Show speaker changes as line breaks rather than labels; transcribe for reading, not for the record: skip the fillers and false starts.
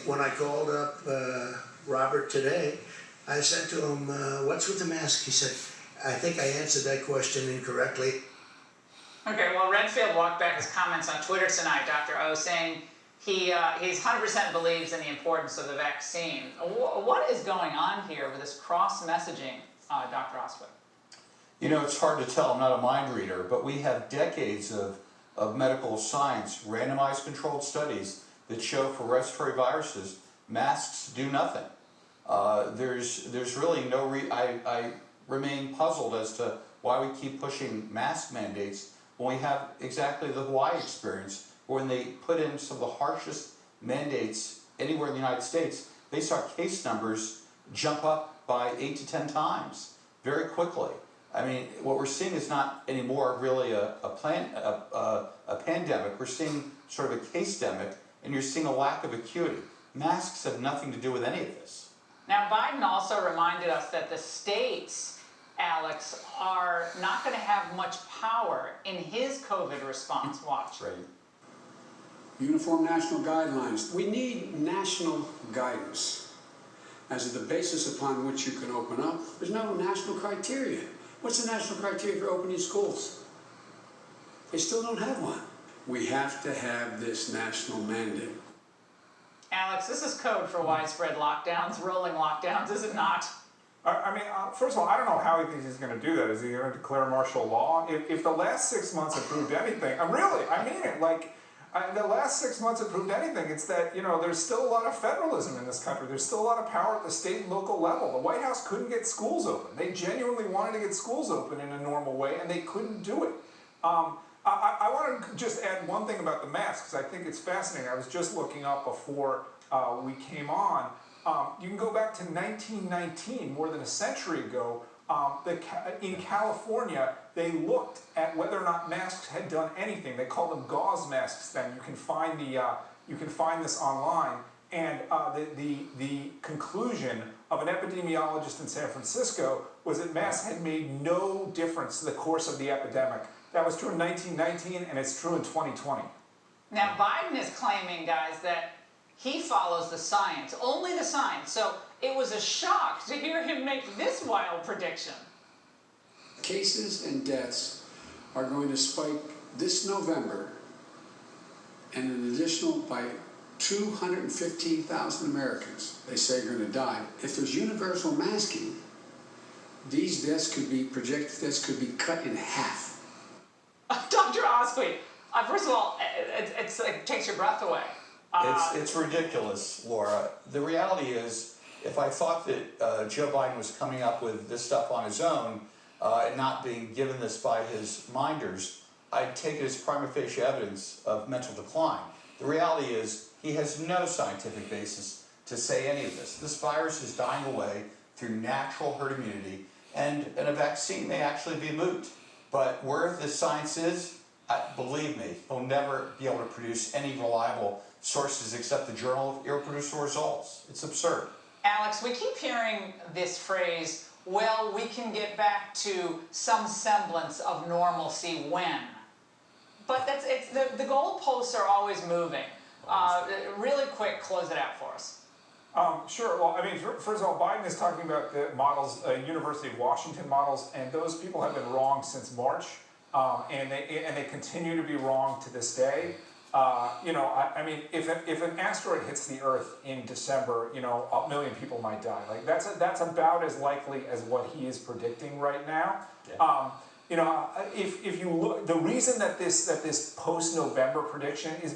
When I called up Robert today, I said to him, what's with the mask? He said, I think I answered that question incorrectly.
Okay, well, Redfield walked back his comments on Twitter tonight, Dr. O, saying he's 100% believes in the importance of the vaccine. What is going on here with this cross-messaging, Dr. Oswick?
You know, it's hard to tell. I'm not a mind reader, but we have decades of medical science, randomized controlled studies that show for respiratory viruses, masks do nothing. There's really no I remain puzzled as to why we keep pushing mask mandates when we have exactly the Hawaii experience, when they put in some of the harshest mandates anywhere in the United States, they saw case numbers jump up by 8 to 10 times very quickly. I mean, what we're seeing is not anymore really a pandemic. We're seeing sort of a case-demic, and you're seeing a lack of acuity. Masks have nothing to do with any of this.
Now, Biden also reminded us that the states, Alex, are not going to have much power in his COVID response. Watch.
Right.
Uniform national guidelines. We need national guidance as the basis upon which you can open up. There's no national criteria. What's the national criteria for opening schools? They still don't have one. We have to have this national mandate.
Alex, this is code for widespread lockdowns, rolling lockdowns, is it not?
First of all, I don't know how he thinks he's going to do that. Is he going to declare martial law? If the last 6 months have proved anything, I mean it. The last 6 months have proved anything. It's that, there's still a lot of federalism in this country. There's still a lot of power at the state and local level. The White House couldn't get schools open. They genuinely wanted to get schools open in a normal way, and they couldn't do it. I want to just add one thing about the masks, because I think it's fascinating. I was just looking up before we came on. You can go back to 1919, more than a century ago. In California, they looked at whether or not masks had done anything. They called them gauze masks then. You can find this online. And the conclusion of an epidemiologist in San Francisco was that masks had made no difference to the course of the epidemic. That was true in 1919, and it's true in 2020.
Now, Biden is claiming, guys, that he follows the science, only the science. So it was a shock to hear him make this wild prediction.
Cases and deaths are going to spike this November, and an additional by 215,000 Americans, they say, are going to die. If there's universal masking, these deaths could be, projected deaths could be cut in half.
Dr. Oswick, first of all, it takes your breath away.
It's ridiculous, Laura. The reality is, if I thought that Joe Biden was coming up with this stuff on his own and not being given this by his minders, I'd take it as prima facie evidence of mental decline. The reality is, he has no scientific basis to say any of this. This virus is dying away through natural herd immunity, and a vaccine may actually be moot. But where the science is, believe me, he'll never be able to produce any reliable sources except the Journal of Irreproducible Results. It's absurd.
Alex, we keep hearing this phrase, well, we can get back to some semblance of normalcy when. But the goalposts are always moving. Really quick, close it out for us.
Sure. Well, first of all, Biden is talking about the models, University of Washington models, and those people have been wrong since March, and they continue to be wrong to this day. If an asteroid hits the Earth in December, 1 million people might die. That's about as likely as what he is predicting right now.
Yeah.
If you look, the reason that this post-November prediction is